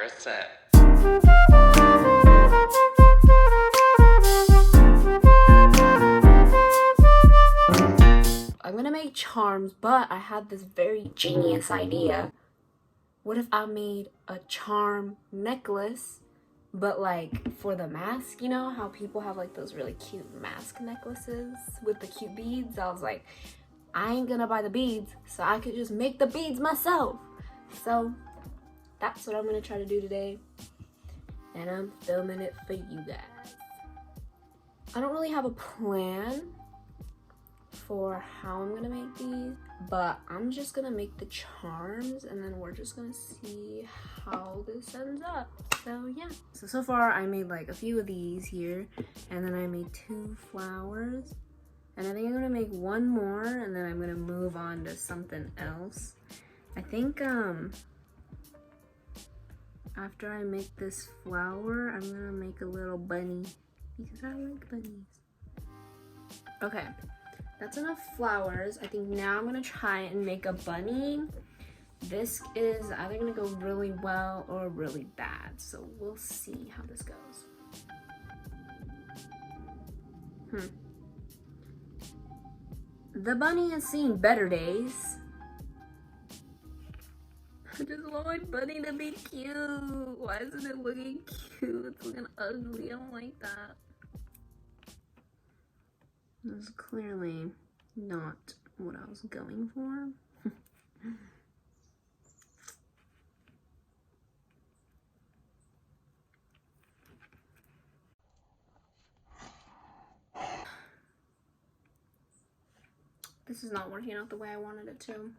100%. I'm gonna make charms, but I had this very genius idea. What if I made a charm necklace, but like for the mask, you know how people have like those really cute mask necklaces with the cute beads? I was like, I ain't gonna buy the beads, so I could just make the beads myself. So that's what I'm gonna try to do today, and I'm filming it for you guys. I don't really have a plan for how I'm gonna make these, but I'm just gonna make the charms and then we're just gonna see how this ends up. So yeah, so far I made like a few of these here, and then I made 2 flowers, and I think I'm gonna make one more and then I'm gonna move on to something else. I think after I make this flower, I'm gonna make a little bunny because I like bunnies. Okay, that's enough flowers. I think now I'm gonna try and make a bunny. This is either gonna go really well or really bad, so we'll see how this goes. The bunny has seen better days. I just want my bunny to be cute. Why isn't it looking cute? It's looking ugly. I don't like that. This is clearly not what I was going for. This is not working out the way I wanted it to.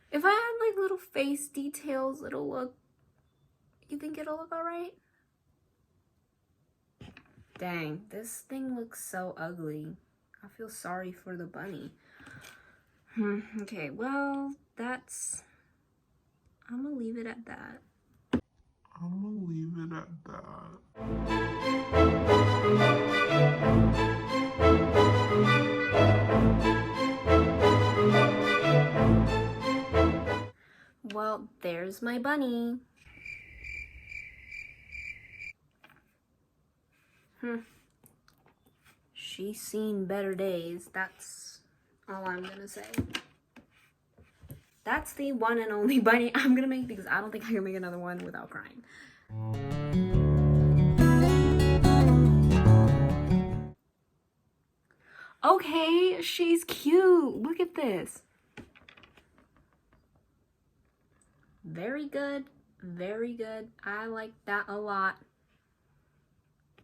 If I had like little face details, you think it'll look alright? Dang, this thing looks so ugly. I feel sorry for the bunny. Okay, well, I'm gonna leave it at that. Well, there's my bunny. She's seen better days. That's all I'm gonna say. That's the one and only bunny I'm gonna make because I don't think I can make another one without crying. Okay, she's cute. Look at this. Very good. Very good. I like that a lot.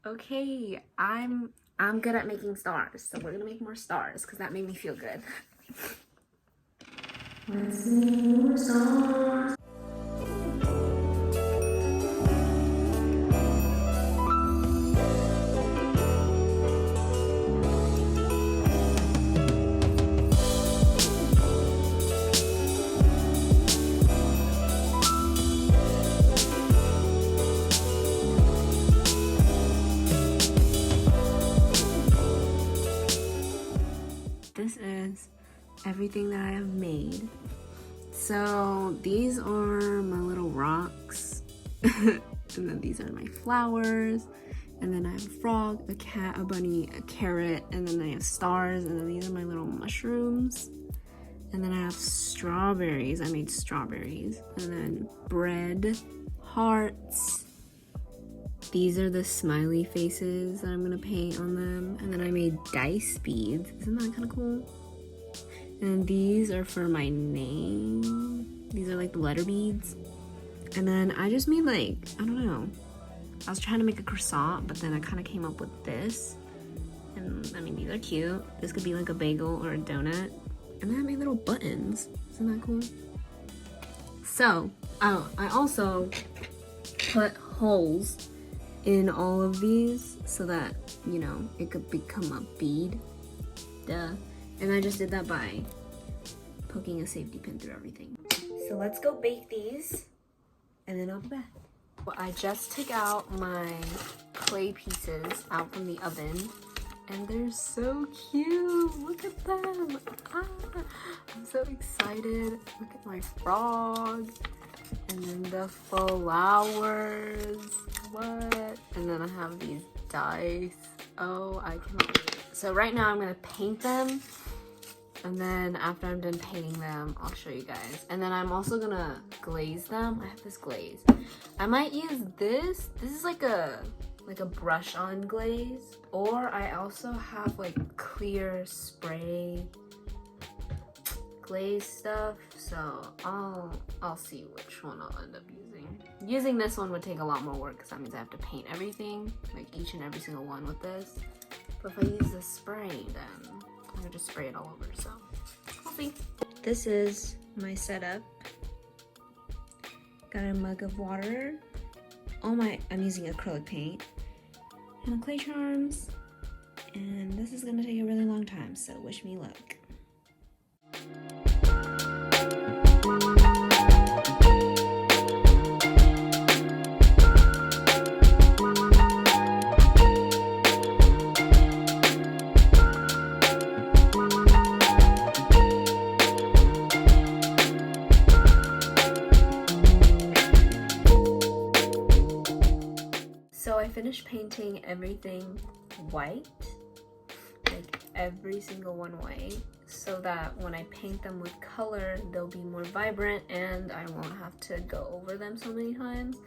Okay, I'm good at making stars, so we're gonna make more stars because that made me feel good. Let's make more stars. This is everything that I have made. So these are my little rocks, and then these are my flowers, and then I have a frog, a cat, a bunny, a carrot, and then I have stars, and then these are my little mushrooms, and then I have strawberries. I made strawberries, and then bread, hearts. These are the smiley faces that I'm gonna paint on them. And then I made dice beads. Isn't that kind of cool? And these are for my name. These are like the letter beads. And then I just made like, I don't know. I was trying to make a croissant, but then I kind of came up with this. And I mean, these are cute. This could be like a bagel or a donut. And then I made little buttons. Isn't that cool? So, I also put holes in all of these so that, you know, it could become a bead. Duh. And I just did that by poking a safety pin through everything. So let's go bake these and then I'll be back. Well, I just took out my clay pieces out from the oven And they're so cute. Look at them. Ah, I'm so excited. Look at my frog. And then the flowers. What? And then I have these dice. Oh, I cannot wait. So right now I'm gonna paint them. And then after I'm done painting them, I'll show you guys. And then I'm also gonna glaze them. I have this glaze. I might use this. This is like a brush on glaze. Or I also have like clear spray glaze stuff. So I'll see which one I'll end up using. Using this one would take a lot more work because that means I have to paint everything, like each and every single one with this. But if I use the spray, then I'm gonna just spray it all over, so we'll see. This is my setup. Got a mug of water. I'm using acrylic paint and clay charms. And this is gonna take a really long time, so wish me luck. So I finished painting everything white, like every single one white, so that when I paint them with color, they'll be more vibrant and I won't have to go over them so many times.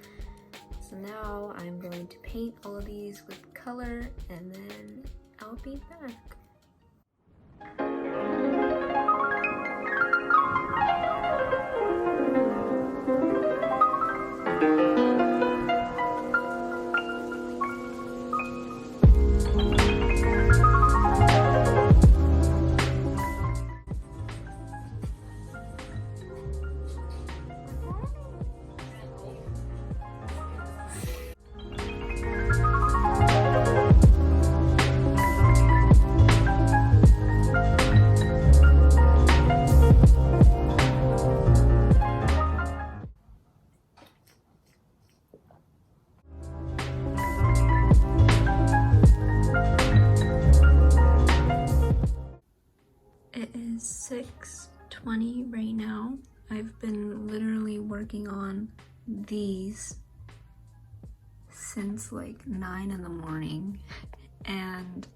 So now I'm going to paint all of these with color and then I'll be back. It is 6:20 right now. I've been literally working on these since like 9 in the morning and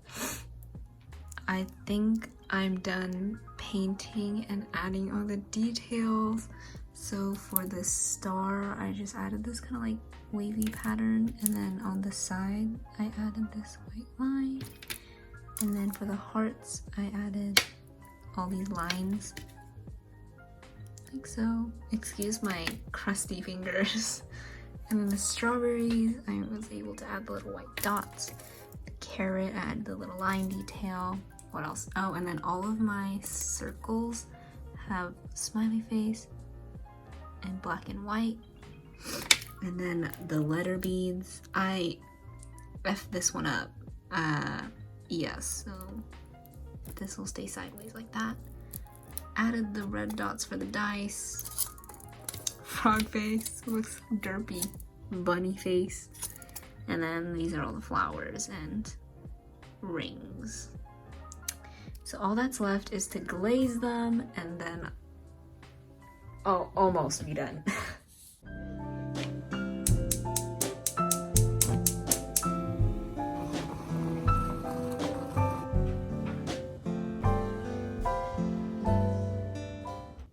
I think I'm done painting and adding all the details. So for the star, I just added this kind of like wavy pattern, and then on the side I added this white line, and then for the hearts I added all these lines like so. Excuse my crusty fingers. And then the strawberries, I was able to add the little white dots. The carrot, I added the little line detail. What else? Oh, and then all of my circles have smiley face and black and white. And then the letter beads, I effed this one up. Yes, so this will stay sideways like that. Added the red dots for the dice. Frog face, looks derpy. Bunny face. And then these are all the flowers and rings. So all that's left is to glaze them and then I'll almost be done.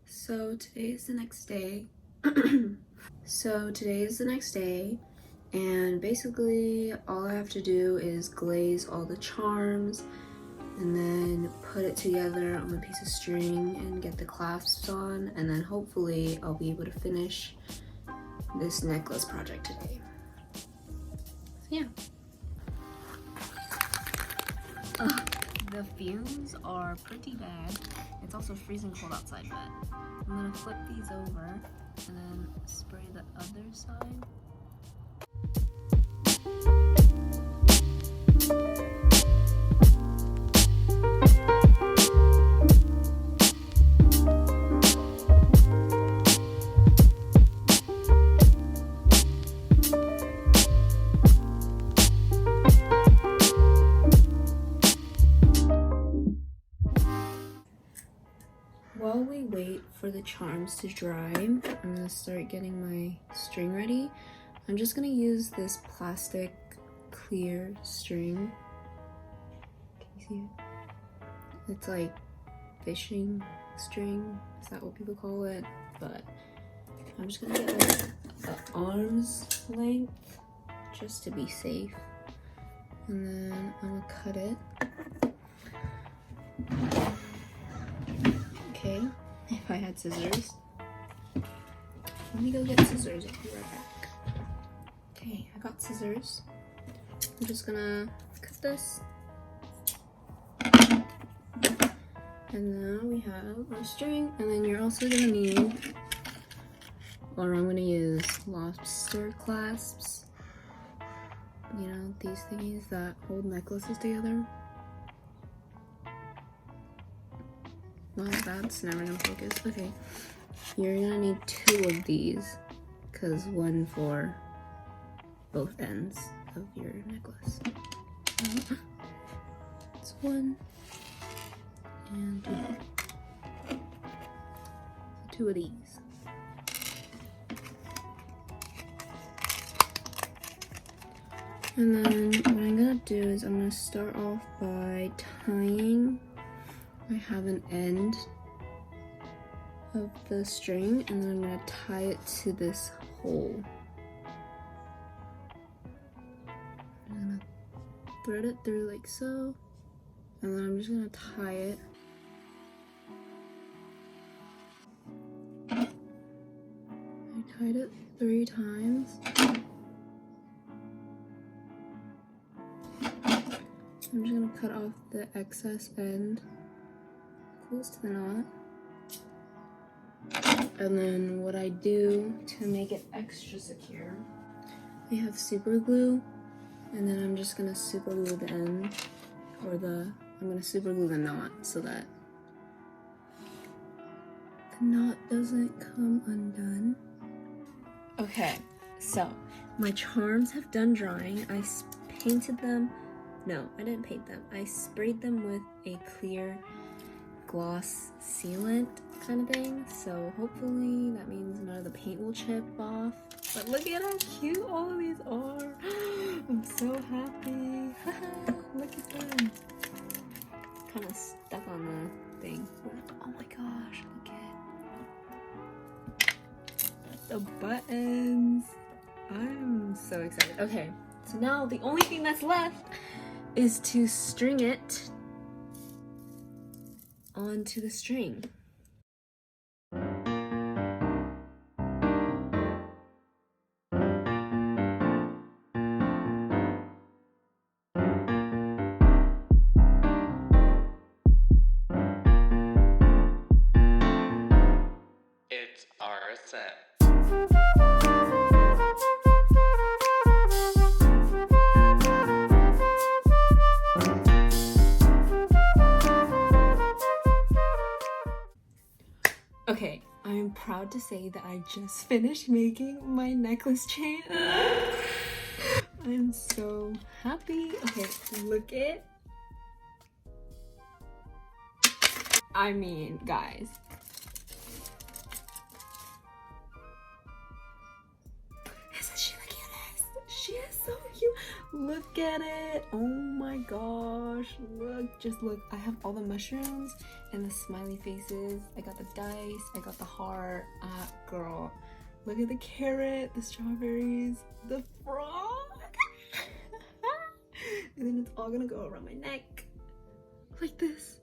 So today is the next day. And basically all I have to do is glaze all the charms and then put it together on a piece of string and get the clasps on, and then hopefully I'll be able to finish this necklace project today. So yeah. The fumes are pretty bad. It's also freezing cold outside, but I'm gonna flip these over and then spray the other side. for the charms to dry, I'm gonna start getting my string ready. I'm just gonna use this plastic clear string. Can you see it? It's like fishing string, is that what people call it? But I'm just gonna get like the arm's length just to be safe, and then I'm gonna cut it. Okay, if I had scissors. Let me go get scissors, I'll be right back. Okay, I got scissors. I'm just gonna cut this. And now we have our string, and then you're also gonna need, or I'm gonna use lobster clasps. You know, these thingies that hold necklaces together. Well, that's never gonna focus. Okay, you're gonna need 2 of these, because one for both ends of your necklace. It's 1 and 2. So 2 of these. And then what I'm gonna do is I'm gonna start off by tying. I have an end of the string, and then I'm gonna tie it to this hole. I'm gonna thread it through like so, and then I'm just gonna tie it. I tied it 3 times. I'm just gonna cut off the excess end close to the knot. And then what I do to make it extra secure, I have super glue, and then I'm just gonna super glue the end, or I'm gonna super glue the knot so that the knot doesn't come undone. Okay, so my charms have done drying. I painted them. No, I didn't paint them. I sprayed them with a clear gloss sealant kind of thing. So hopefully that means none of the paint will chip off. But look at how cute all of these are. I'm so happy. Look at them. Kind of stuck on the thing. Oh my gosh, look at the buttons. I'm so excited. Okay, so now the only thing that's left is to string it onto the string. It's our set. Okay, I'm proud to say that I just finished making my necklace chain. I'm so happy. Okay, look it. I mean, guys. Isn't she the cutest? She is so cute. Look at it. Oh my gosh. Look, just look. I have all the mushrooms and the smiley faces. I got the dice. I got the heart. Girl. Look at the carrot, the strawberries, the frog. And then it's all gonna go around my neck. Like this.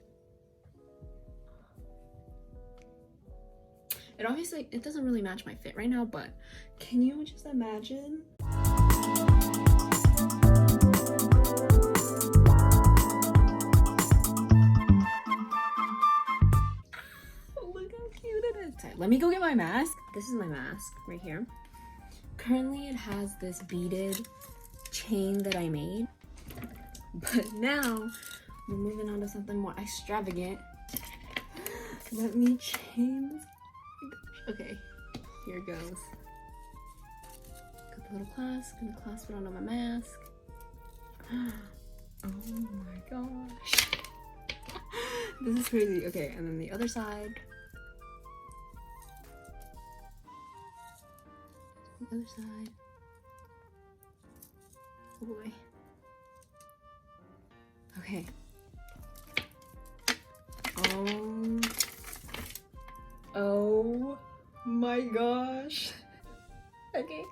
It obviously, it doesn't really match my fit right now, but can you just imagine? Look how cute it is. Let me go get my mask. This is my mask right here. Currently it has this beaded chain that I made, but now we're moving on to something more extravagant. Let me chain this. Okay, here it goes. Got the little clasp, gonna clasp it onto my mask. Oh my gosh. This is crazy. Okay, and then the other side. The other side. Oh boy. Okay. Oh my gosh. Okay.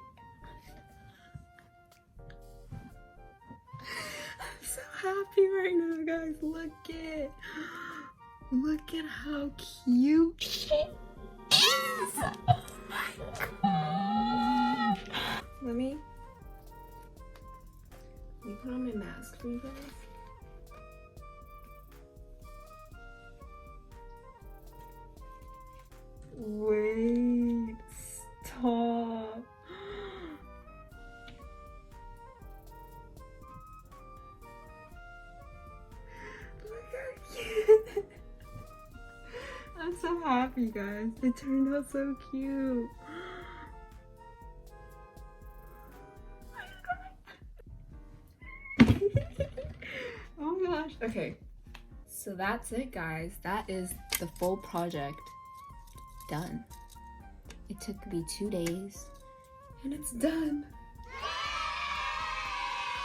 I'm so happy right now, guys. Look at how cute she is. Oh my god. Let me put on my mask for you guys. Wait, stop. Look how cute. I'm so happy, guys. It turned out so cute. Oh my gosh. Okay. So that's it, guys. That is the full project done. It took me 2 days and it's done.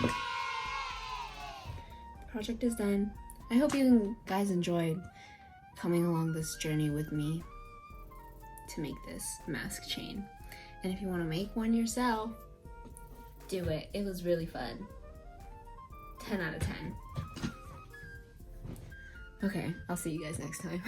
The project is done. I hope you guys enjoyed coming along this journey with me to make this mask chain. And if you want to make one yourself, do it. It was really fun. 10 out of 10. Okay, I'll see you guys next time.